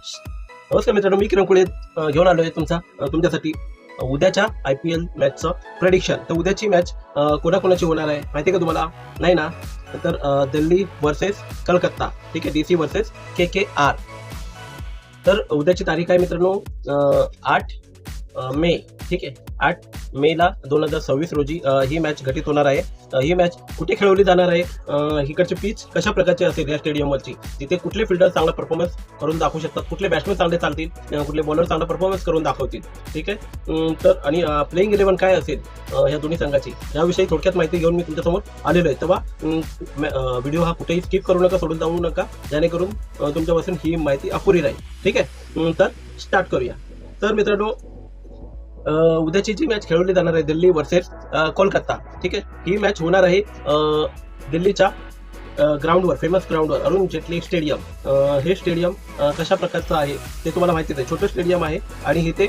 नमस्कार मित्रांनो, मी किरण कुळे घेऊन आलोय तुमच्यासाठी उद्याच्या IPL मॅचचं प्रेडिक्शन. तर उद्याची मॅच कोणाकोणाची होणार आहे माहिती का तुम्हाला? नाही ना? तर दिल्ली वर्सेस कलकत्ता, ठीक आहे, DC वर्सेस KKR. तर उद्याची तारीख आहे मित्रांनो 8 मे, ठीक आहे. 8 मेला 2026 रोजी ही मॅच घटित होणार आहे. ही मॅच कुठे खेळवली जाणार आहे, इकडची पिच कशा प्रकारची असेल या स्टेडियमवरची, तिथे कुठले फिल्डर चांगला परफॉर्मन्स करून दाखवू शकतात, कुठले बॅट्समॅन चांगले चालतील, कुठले बॉलर चांगला परफॉर्मन्स करून दाखवतील, ठीक आहे. तर आणि प्लेइंग 11 काय असेल या दोन्ही संघाची, याविषयी थोडक्यात माहिती घेऊन मी तुमच्यासमोर आलेलो आहे. तेव्हा व्हिडिओ हा कुठेही स्किप करू नका, सोडून जाऊ नका, जेणेकरून तुमच्यापासून ही माहिती अपुरी राहील, ठीक आहे. तर स्टार्ट करूया. तर मित्रांनो, उद्याची जी मॅच खेळवली जाणार आहे दिल्ली वर्सेस कोलकाता, ठीक आहे. ही मॅच होणार आहे दिल्लीच्या ग्राउंडवर, फेमस ग्राउंडवर, अरुण जेटली स्टेडियम. हे स्टेडियम कशा प्रकारचं आहे ते तुम्हाला माहितीच आहे. छोटं स्टेडियम आहे आणि इथे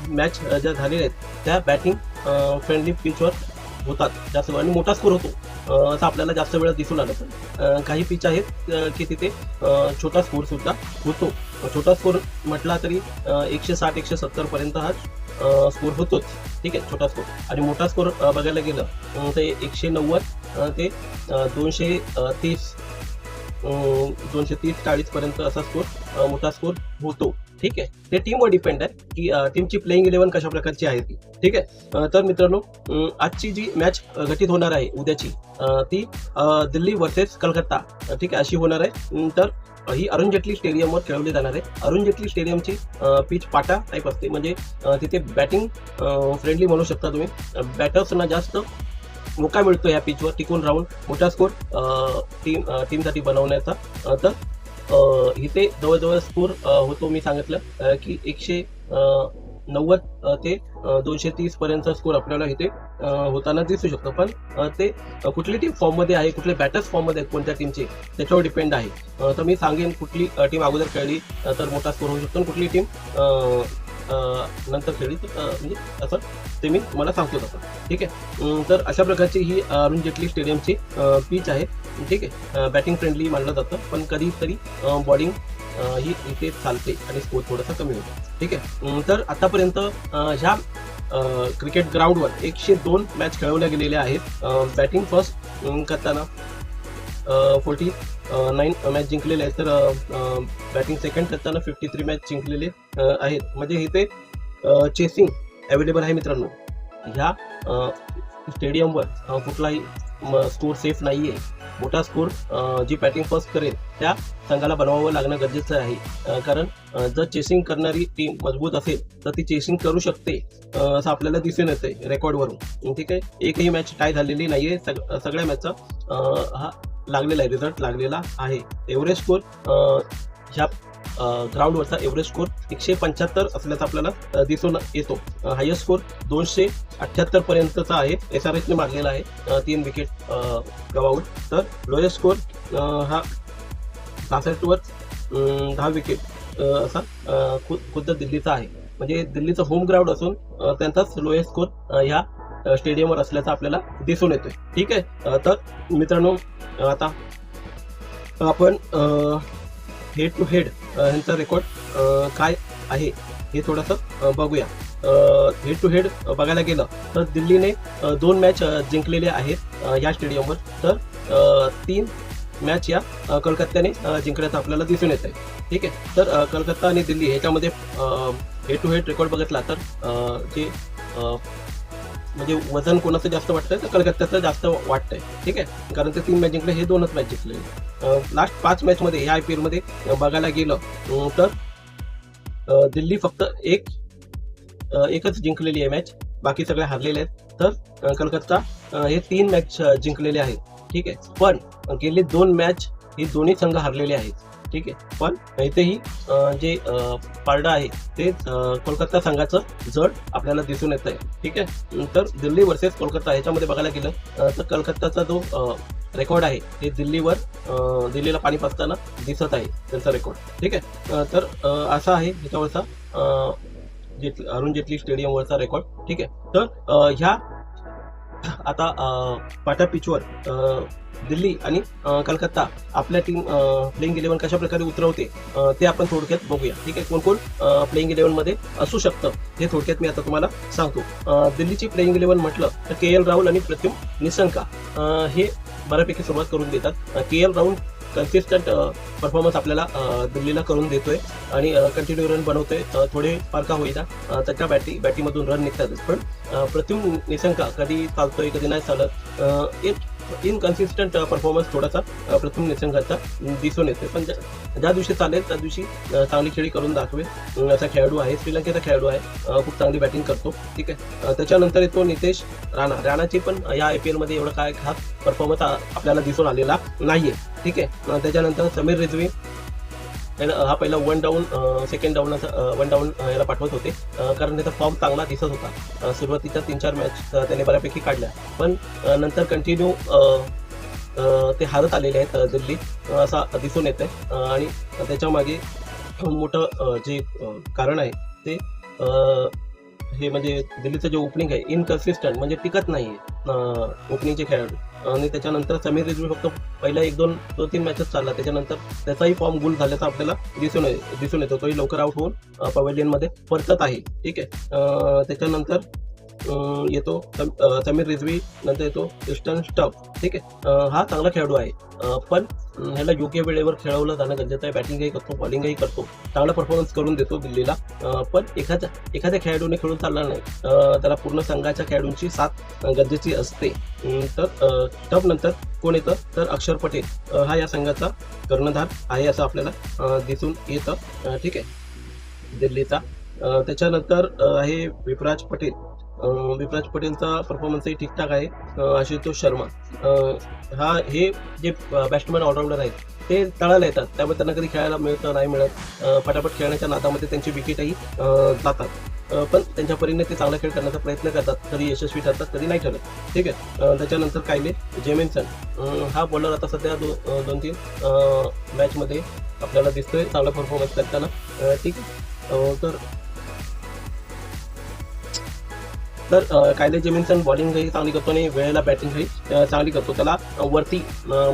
मॅच ज्या झालेल्या आहेत त्या बॅटिंग फ्रेंडली पिचवर होतात जास्त, आणि मोठा स्कोर होतो असं आपल्याला जास्त वेळा दिसून आलं. पण काही पिच आहेत की तिथे छोटा स्कोर सुद्धा होतो. छोटा स्कोर म्हटला तरी 160-170 पर्यंत हा स्कोर होतोच, ठीक आहे, छोटा स्कोर. आणि मोठा स्कोर बघायला गेलं तर 190 ते 230-40 पर्यंत असा स्कोर, मोठा स्कोर होतो, ठीक आहे. ते टीमवर डिपेंड आहे की टीमची प्लेइंग 11 कशा प्रकारची आहे ती, ठीक आहे. तर मित्रांनो, आजची जी मॅच घटित होणार आहे उद्याची, ती दिल्ली वर्सेस कलकत्ता, ठीक आहे, अशी होणार आहे. तर ही अरुण जेटली स्टेडियमवर खेळवली जाणार आहे. अरुण जेटली स्टेडियमची पिच पाटा टाईप असते, म्हणजे तिथे बॅटिंग फ्रेंडली म्हणू शकता तुम्ही. बॅटर्सना जास्त मोका मिळतो या पिचवर टिकून राहून मोठा स्कोर टीमसाठी बनवण्याचा. तर इथे जवळजवळ स्कोर होतो, मी सांगितलं की 190 ते 230 पर्यंतचा स्कोर आपल्याला इथे होताना दिसू शकतो. पण ते कुठली टीम फॉर्ममध्ये आहे, कुठले बॅटर्स फॉर्ममध्ये आहेत, कोणत्या टीमचे, त्याच्यावर डिपेंड आहे. तर मी सांगेन कुठली टीम अगोदर खेळली तर मोठा स्कोर होऊ शकतो, कुठली टीम नंतर खेळली म्हणजे असं ते मी तुम्हाला सांगतो तसं, ठीक आहे. तर अशा प्रकारची ही अरुण जेटली स्टेडियमची पिच आहे, ठीक आहे. बॅटिंग फ्रेंडली मानलं जातं, पण कधीतरी बॉलिंग ही इथे चालते आणि स्कोर थोडासा कमी होतो, ठीक आहे. तर आतापर्यंत ह्या क्रिकेट ग्राउंडवर 102 मॅच खेळवल्या गेलेल्या आहेत. बॅटिंग फर्स्ट करताना 49 मॅच जिंकलेले आहेत, तर बॅटिंग सेकंड करताना 53 मॅच जिंकलेले आहेत. म्हणजे इथे चेसिंग अवेलेबल आहे मित्रांनो. ह्या स्टेडियमवर कुठलाही स्कोर सेफ नाही आहे. मोठा स्कोर जी बॅटिंग फर्स्ट करेल त्या संघाला बनवावं लागणं गरजेचं आहे, कारण जर चेसिंग करणारी टीम मजबूत असेल तर ती चेसिंग करू शकते असं आपल्याला दिसून येतंय रेकॉर्डवरून, ठीक आहे. एकही मॅच टाय झालेली नाही आहे. सगळ्या मॅचचा हा लागलेला आहे, रिझल्ट लागलेला आहे. एव्हरेज स्कोर ह्या ग्राउंडवरचा एव्हरेज स्कोर 175 असल्याचा आपल्याला दिसून येतो. हायेस्ट स्कोर 278 पर्यंतचा आहे, SRH ने मारलेला आहे 3 विकेट गमावून. तर लोएस्ट स्कोर हा 66 वर 10 विकेट असा खुद्द दिल्लीचा आहे. म्हणजे दिल्लीचं होम ग्राउंड असून त्यांचाच लोएस्ट स्कोर ह्या स्टेडियमवर असल्याचा आपल्याला दिसून येतोय, ठीक आहे. तर मित्रांनो, आता आपण हेड टू हेड ह्यांचा रेकॉर्ड काय आहे हे थोडंसं बघूया. हेड टू हेड बघायला गेलं तर दिल्लीने 2 मॅच जिंकलेले आहेत या स्टेडियमवर, तर 3 मॅच या कलकत्त्याने जिंकण्याचं आपल्याला दिसून येत आहे, ठीक आहे. तर कलकत्ता आणि दिल्ली ह्याच्यामध्ये हेड टू हेड रेकॉर्ड बघितला तर जे म्हणजे वजन कोणाचं जास्त वाटतंय तर कलकत्त्याचं जास्त वाटतंय, ठीक आहे. कारण ते 3 मॅच जिंकले, हे 2च मॅच जिंकले. लास्ट 5 मॅचमध्ये या IPL मध्ये बघायला गेलं तर दिल्ली फक्त एकच जिंकलेली आहे मॅच, बाकी सगळे हारलेले आहेत. तर कलकत्ता हे 3 मॅच जिंकलेले आहेत, ठीक आहे. पण गेले 2 मॅच ही दोन्ही संघ हारलेले आहेत, ठीक आहे. पण इथेही जे पारडं आहे ते कोलकाता संघाचं जड आपल्याला दिसून येत आहे, ठीक आहे. तर दिल्ली वर्सेस कोलकाता ह्याच्यामध्ये बघायला गेलं तर कलकत्ताचा जो रेकॉर्ड आहे ते दिल्लीला पाणी पाजताना दिसत आहे त्यांचा रेकॉर्ड, ठीक आहे. तर असा आहे ह्याच्यावरचा अरुण जेटली स्टेडियमवरचा रेकॉर्ड, ठीक आहे. तर ह्या आता पाटा पिचवर दिल्ली आणि कलकत्ता आपल्या टीम प्लेइंग 11 कशा प्रकारे उतरवते ते आपण थोडक्यात बघूया. ठीक आहे, कोण कोण प्लेइंग 11 मध्ये असू शकतं हे थोडक्यात मी आता तुम्हाला सांगतो. दिल्लीची प्लेइंग 11 म्हटलं तर KL राहुल आणि प्रत्युम निसंका हे बऱ्यापैकी सुरुवात करून देतात. KL राहुल कन्सिस्टंट परफॉर्मन्स आपल्याला दिल्लीला करून देतोय आणि कंटिन्यू रन बनवतोय. थोडे फार का होईना त्याच्या बॅटीमधून रन निघतातच, पण प्रत्युम निसंका कधी चालतोय कधी नाही चालत. एक इनकन्सिस्टंट परफॉर्मन्स थोडासा प्रथम निसंगाचा दिसून येते, पण ज्या दिवशी चालेल त्या दिवशी चांगली खेळी करून दाखवेल असा खेळाडू आहे. श्रीलंकेचा खेळाडू आहे, खूप चांगली बॅटिंग करतो. ठीक आहे, त्याच्यानंतर येतो नितेश राणाची पण या IPL मध्ये एवढा काय खास परफॉर्मन्स आपल्याला दिसून आलेला नाहीये. ठीक आहे, त्याच्यानंतर समीर रिझवी हा पहिला वन डाऊन याला पाठवत होते, कारण त्याचा फॉर्म चांगला दिसत होता. सुरुवातीच्या 3-4 मॅच त्याने बऱ्यापैकी काढल्या, पण नंतर कंटिन्यू ते हारत आलेले आहेत दिल्ली असा दिसून येत आहे. आणि त्याच्या मागे मोठं जे कारण आहे ते हे म्हणजे दिल्लीचं जे ओपनिंग आहे इनकन्सिस्टंट, म्हणजे टिकत नाही आहे ओपनिंगचे खेळाडू. आणि त्याच्यानंतर समीर रिझवी फक्त पहिल्या 1-2-3 मॅचेस चालला, त्याच्यानंतर त्याचाही फॉर्म गुल झाल्याचा आपल्याला दिसून येतो. तोही लवकर आउट होऊन पवेलियनमध्ये परतत आहे. ठीक आहे, त्याच्यानंतर येतो समीर रिझवी, नंतर येतो क्रिस्टन स्टफ. ठीक आहे, हा चांगला खेळाडू आहे, पण ह्याला योग्य वेळेवर खेळवलं जाणं गरजेचं आहे. बॅटिंगही करतो, बॉलिंगही करतो, चांगला परफॉर्मन्स करून देतो दिल्लीला. पण एखाद्या खेळाडूने खेळून चालला नाही, त्याला पूर्ण संघाच्या खेळाडूंची साथ गरजेची असते. तर स्टफ नंतर कोण येतं तर अक्षर पटेल हा या संघाचा कर्णधार आहे असं आपल्याला दिसून येतं. ठीक आहे, दिल्लीचा. त्याच्यानंतर आहे विपराज पटेलचा परफॉर्मन्सही ठीकठाक आहे. आशुतोष शर्मा हे जे बॅट्समॅन ऑलराऊंडर आहेत ते तळाला येतात, त्यामुळे त्यांना कधी खेळायला मिळतं नाही मिळत. फटाफट खेळण्याच्या नादामध्ये त्यांची विकेटही जातात, पण त्यांच्या परीने ते चांगला खेळ करण्याचा प्रयत्न करतात. कधी यशस्वी ठरतात, कधी नाही ठरत. ठीक आहे, त्याच्यानंतर कायले जेमिन्सन हा बॉलर आता सध्या 2-3 मॅचमध्ये आपल्याला दिसतोय चांगला परफॉर्मन्स करताना. ठीक आहे, तर कायले जेमिन्सन बॉलिंगही चांगली करतो आणि वेळेला बॅटिंगही चांगली करतो. त्याला वरती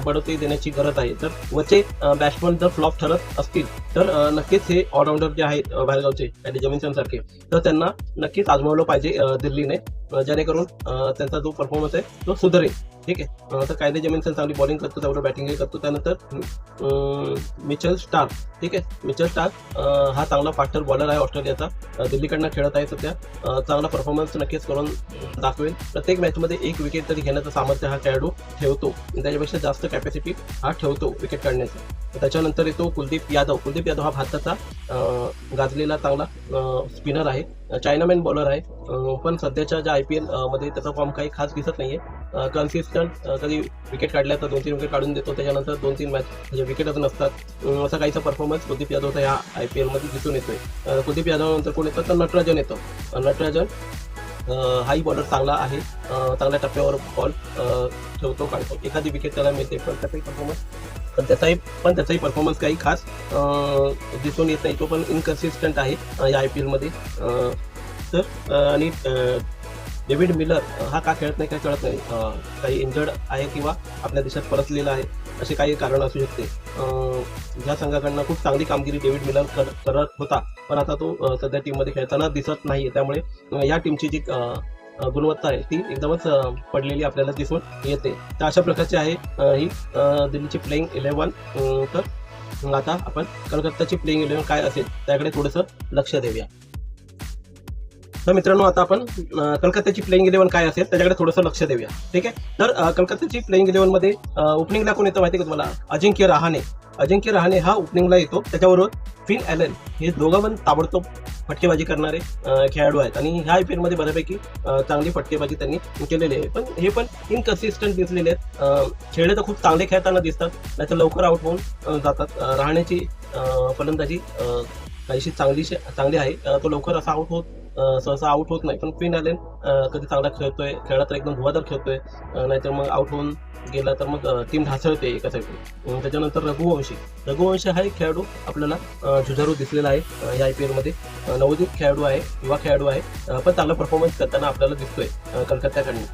बढती देण्याची गरज आहे. तर वरचे बॅट्समन जर फ्लॉप ठरत असतील तर नक्कीच हे ऑलराऊंडर जे आहेत बाहेरगावचे कायले जेमिन्सन सारखे, तर त्यांना नक्कीच आजमावलं पाहिजे दिल्लीने, जेणेकरून त्यांचा जो परफॉर्मन्स आहे तो सुधारेल. ठीक आहे, तर कायले जेमिन्सन चांगली बॉलिंग करतो, तेवढं बॅटिंगही करतो. त्यानंतर मिचेल स्टार्क. ठीक आहे, मिचेल स्टार्क हा चांगला फास्टर बॉलर आहे ऑस्ट्रेलियाचा, दिल्लीकडनं खेळत आहे सध्या. चांगला परफॉर्मन्स नक्कीच करून दाखवेल. प्रत्येक मॅचमध्ये 1 विकेट तरी घेण्याचं सामर्थ्य हा खेळाडू ठेवतो, त्याच्यापेक्षा जास्त कॅपॅसिटी हा ठेवतो विकेट काढण्याची. त्याच्यानंतर येतो कुलदीप यादव हा भारताचा गाजलेला चांगला स्पिनर आहे, चायनामॅन बॉलर आहे, पण सध्याच्या ज्या IPL मध्ये त्याचा फॉर्म काही खास दिसत नाहीये. कन्सिस्टंट कधी विकेट काढल्या तर 2-3 विकेट काढून देतो, त्याच्यानंतर 2-3 मॅच म्हणजे विकेटच नसतात, असा काहीसा परफॉर्मन्स कुलदीप यादवचा या IPL मध्ये दिसून येतोय. कुलदीप यादव नंतर कोण येतं तर नटराजन येतो. नटराजन हाही बॉलर चांगला आहे, चांगल्या टप्प्यावर बॉल ठेवतो, काढतो, एखादी विकेट त्याला मिळते, पण त्याचाही परफॉर्मन्स काही खास दिसून येत नाही. तो पण इनकन्सिस्टंट आहे या IPL मध्ये. तर आणि डेव्हिड मिलर हा का खेळत नाही काय कळत नाही, काही इंजर्ड आहे किंवा आपल्या देशात परतलेला आहे, असे काही कारण असू शकते. ज्या संघाकडनं खूप चांगली कामगिरी डेव्हिड मिलर करत होता, पण आता तो सध्या टीममध्ये खेळताना दिसत नाहीये, त्यामुळे या टीमची जी गुणवत्ता आहे ती एकदमच पडलेली आपल्याला दिसून येते. तर अशा प्रकारची आहे ही दिल्लीची प्लेइंग 11. तर आता आपण कलकत्ताची प्लेइंग 11 काय असेल त्याकडे थोडंसं लक्ष देऊया. तर मित्रांनो, आता आपण कलकत्ताची प्लेइंग 11 काय असेल त्याच्याकडे थोडंसं लक्ष देऊया. ठीक आहे, तर कलकत्ताची प्लेइंग 11 मध्ये ओपनिंगला कोण येतं माहिती का तुम्हाला? अजिंक्य रहाणे हा ओपनिंगला येतो. त्याच्याबरोबर फिन ॲलन, हे दोघं पण ताबडतोब फटकेबाजी करणारे खेळाडू आहेत आणि ह्या IPL मध्ये बऱ्यापैकी चांगली फटकेबाजी त्यांनी केलेली आहे, पण हे पण इनकन्सिस्टंट दिसलेले आहेत. खेळले तर खूप चांगले खेळताना दिसतात, नाहीतर लवकर आउट होऊन जातात. रहाणेची फलंदाजी काहीशी चांगली आहे, तो लवकर असा सहसा आउट होत नाही. पण फिन ॲलन कधी चांगला खेळतोय, खेळला तर एकदम धुवाधार खेळतोय, नाहीतर मग आउट होऊन गेला तर मग टीम ढासळते एका साईडने. त्याच्यानंतर रघुवंशी हा एक खेळाडू आपल्याला जुझारू दिसलेला आहे या IPL मध्ये. नवोदित खेळाडू आहे, युवा खेळाडू आहे, पण चांगला परफॉर्मन्स करताना आपल्याला दिसतोय कलकत्त्याकडनं.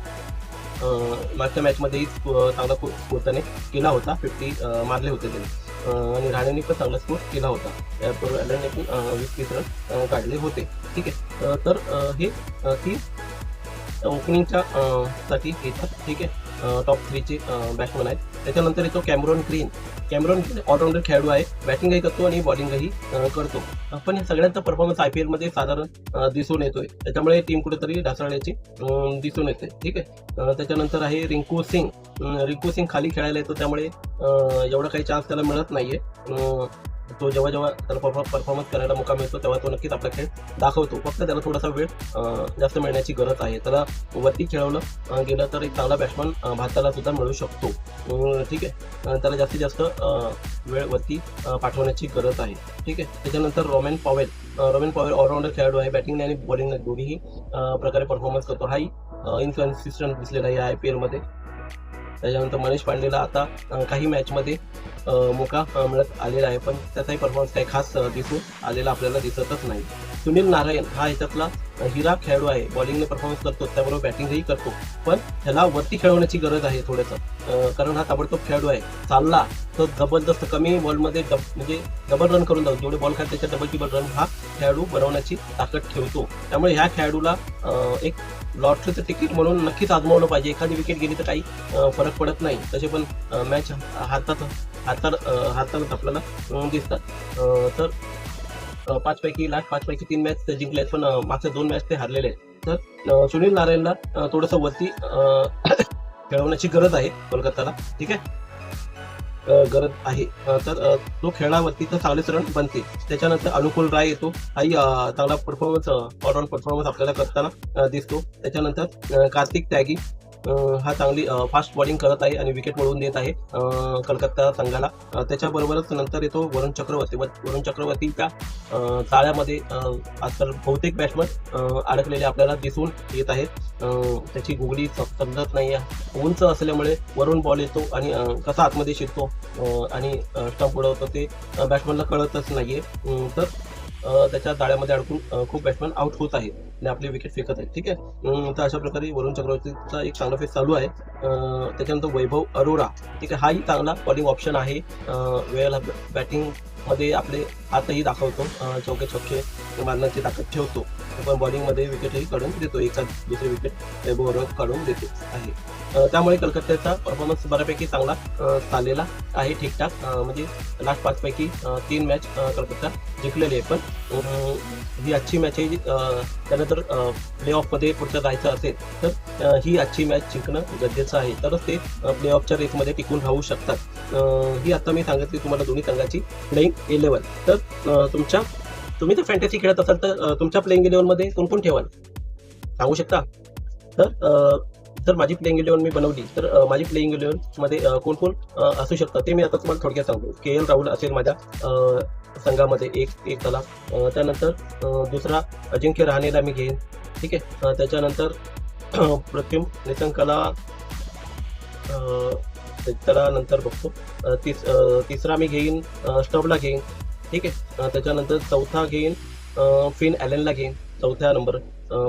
मागच्या मॅचमध्येही चांगला स्कोर त्याने केला होता, 50 मारले होते त्याने, आणि राणेने पण चांगला स्कोर केला होता. त्याबरोबर ॲलनने पण 20-30 रन काढले होते. ठीक आहे, तर हे 3 ओपनिंगच्या साठी येतात. ठीक आहे, टॉप 3चे बॅट्समन आहेत. त्याच्यानंतर येतो Cameron Green. Cameron Green allrounder खेळाडू आहे, बॅटिंगही करतो आणि बॉलिंगही करतो. पण या सगळ्यांचा परफॉर्मन्स IPL मध्ये साधारण दिसून येतोय, त्याच्यामुळे टीम कुठेतरी ढासळण्याची दिसून येते. ठीक आहे, त्याच्यानंतर आहे रिंकू सिंग. रिंकू सिंग खाली खेळायला येतो, त्यामुळे एवढा काही चान्स त्याला मिळत नाहीये. तो जेव्हा त्याला परफॉर्मन्स करायला मौका मिळतो तेव्हा तो नक्कीच आपला खेळ दाखवतो. फक्त त्याला थोडासा वेळ जास्त मिळण्याची गरज आहे. त्याला वरती खेळवलं गेलं तर एक चांगला बॅट्समन भारताला सुद्धा मिळू शकतो. ठीक आहे, त्याला जास्तीत जास्त वेळ वरती पाठवण्याची गरज आहे. ठीक आहे, त्याच्यानंतर रोमेन पॉवेल ऑलराऊंडर खेळाडू आहे, बॅटिंग आणि बॉलिंग दोन्ही प्रकारे परफॉर्मन्स करतो. हाही इनकन्सिस्टंट दिसलेला आहे IPL मध्ये. त्याच्यानंतर मनीष पांडेला आता काही मॅचमध्ये मौका मिळत आलेला आहे, पण त्याचाही परफॉर्मन्स काही खास दिसून आलेला आपल्याला दिसतच नाही. सुनील नारायण हा ह्याच्यातला हिरा खेळाडू आहे, बॉलिंगने परफॉर्मन्स करतो, त्याबरोबर बॅटिंगही करतो. पण त्याला वरती खेळवण्याची गरज आहे थोडंसं, कारण हा ताबडतोब खेळाडू आहे. चालला तर जबरदस्त कमी बॉलमध्ये म्हणजे डबल रन करून जाऊ, जेवढे बॉल खात त्याच्या डबल टिबल रन हा खेळाडू बनवण्याची ताकद ठेवतो. त्यामुळे ह्या खेळाडूला एक लॉटरीचं तिकीट म्हणून नक्कीच आजमावलं पाहिजे. एखादी विकेट गेली तर काही फरक पडत नाही, तसे पण मॅच हातातच आपल्याला दिसतात. तर 5 पैकी 3 मॅच ते जिंकले आहेत, पण मागच्या 2 मॅच ते हारलेले आहेत. तर सुनील नारायणला थोडंसं वरती खेळवण्याची गरज आहे कोलकाताला. ठीक आहे, गरज आहे. तर तो खेळावरती तर चांगलेच रन बनतील. त्याच्यानंतर अनुकूल राय येतो, हाही चांगला परफॉर्मन्स ऑलराऊंड परफॉर्मन्स आपल्याला करताना दिसतो. त्याच्यानंतर कार्तिक त्यागी हा चांगली फास्ट बॉलिंग करत आहे आणि विकेट मिळवून देत आहे कलकत्ता संघाला. त्याच्याबरोबरच नंतर येतो वरुण चक्रवर्तीच्या चाळ्यामध्ये आजकाल बहुतेक बॅट्समन अडकलेले आपल्याला दिसून येत आहेत. त्याची गुगली समजत नाही, उंच असल्यामुळे वरून बॉल येतो आणि कसा आतमध्ये शिरतो आणि स्टंप उडवतो ते बॅट्समनला कळतच नाहीये. तर त्याच्या जाळ्यामध्ये अडकून खूप बॅट्समॅन आउट होत आहेत आणि आपली विकेट फेकत आहेत. ठीक आहे, तर अशा प्रकारे वरुण चक्रवर्तीचा एक चांगला फेस चालू आहे. त्याच्यानंतर वैभव अरोरा, ठीक आहे, हाही चांगला बॉलिंग ऑप्शन आहे. वेळेला बॅटिंग मध्ये आपले हातही दाखवतो, चौके छक्के मारण्याची ताकद ठेवतो, पण बॉलिंगमध्ये विकेटही काढून देतो, एखाद दुसरी विकेट वैभव अरोरा काढून देतो आहे. त्यामुळे कलकत्त्याचा परफॉर्मन्स बऱ्यापैकी चांगला चाललेला आहे, ठीकठाक. म्हणजे लास्ट 5 पैकी 3 मॅच कलकत्ता जिंकलेली आहे. पण ही आजची मॅच आहे, त्यानंतर प्ले ऑफमध्ये पुढचं जायचं असेल तर ही आजची मॅच जिंकणं गरजेचं आहे, तरच ते प्ले ऑफच्या रेसमध्ये टिकून राहू शकतात. ही आता मी सांगितली तुम्हाला दोन्ही संघाची प्लेइंग 11. तर तुम्ही जर फॅन्टसी खेळत असाल तर तुमच्या प्लेइंग 11मध्ये कोण कोण ठेवाल सांगू शकता? तर माझी प्लेइंग 11 मी बनवली तर माझी प्लेइंग 11 मध्ये कोण कोण असू शकतं ते मी आता तुम्हाला थोडक्यात सांगतो. KL राहुल असेल माझ्या संघामध्ये एक झाला. त्यानंतर दुसरा अजिंक्य रहाणेला मी घेईन. ठीक आहे, त्याच्यानंतर प्रत्युम निसंकला त्याला नंतर बघतो. तिसरा मी घेईन स्टबला घेईन. ठीक आहे, त्याच्यानंतर चौथा घेईन फिन ॲलनला घेईन चौथ्या नंबर.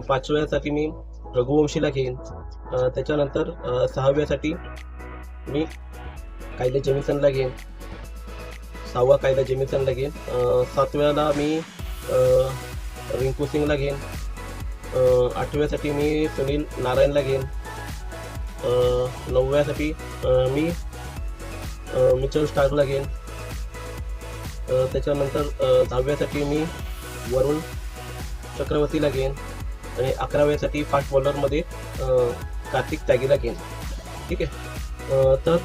5व्यासाठी मी रघुवंशीला घेईन. त्याच्यानंतर 6व्यासाठी मी कायले जेमिसनला घेईन. 6वा कायदा जेमिसनला घेईन. 7व्याला मी रिंकू सिंगला घेईन. 8व्यासाठी मी सुनील नारायणला घेईन. 9व्यासाठी मी मिचेल स्टार्कला घेईन. त्याच्यानंतर 10व्यासाठी मी वरुण चक्रवर्तीला घेईन आणि 11व्यासाठी फास्ट बॉलरमध्ये कार्तिक त्यागीला घेईन. ठीक आहे, तर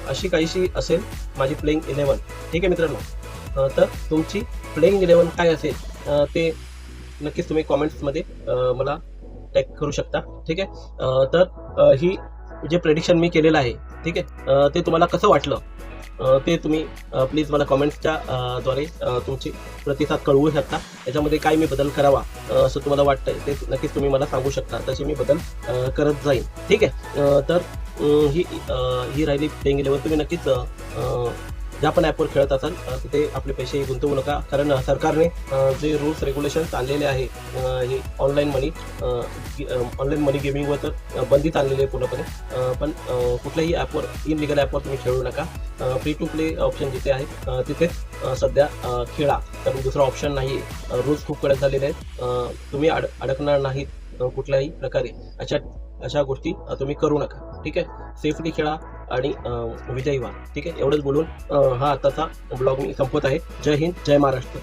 अशी काहीशी असेल माझी प्लेइंग 11. ठीक आहे मित्रांनो, तर तुमची प्लेइंग 11 काय असेल ते नक्कीच तुम्ही कॉमेंट्समध्ये मला टॅग करू शकता. ठीक आहे, तर ही जे प्रेडिक्शन मी केलेलं आहे, ठीक आहे, ते तुम्हाला कसं वाटलं ते तुम्ही प्लीज मला कॉमेंट्सच्या द्वारे तुमची प्रतिसाद कळवू शकता. याच्यामध्ये काय मी बदल करावा असं तुम्हाला वाटतंय ते नक्कीच तुम्ही मला सांगू शकता, तसे मी बदल करत जाईन. ठीक आहे, तर ही राहिली प्लेइंग 11. तुम्ही नक्कीच ज्या पण ॲपवर खेळत असाल तिथे आपले पैसे गुंतवू नका, कारण सरकारने जे रूल्स रेग्युलेशन्स आणलेले आहे हे ऑनलाईन मनी गेमिंगवर तर बंदीच आणलेली आहे पूर्णपणे. पण कुठल्याही ॲपवर इनलिगल ॲपवर तुम्ही खेळू नका. फ्री टू प्ले ऑप्शन जिथे आहे तिथेच सध्या खेळा, कारण दुसरा ऑप्शन नाही आहे. रूल्स खूप कडक झालेले आहेत. तुम्ही अडकणार नाहीत कुठल्याही प्रकारे. अशा गोष्टी तुम्ही करू नका. ठीक आहे, सेफली खेळा आणि विजयी व्हा. ठीक आहे, एवढंच बोलून हा आताचा ब्लॉग मी संपवत आहे. जय हिंद, जय महाराष्ट्र.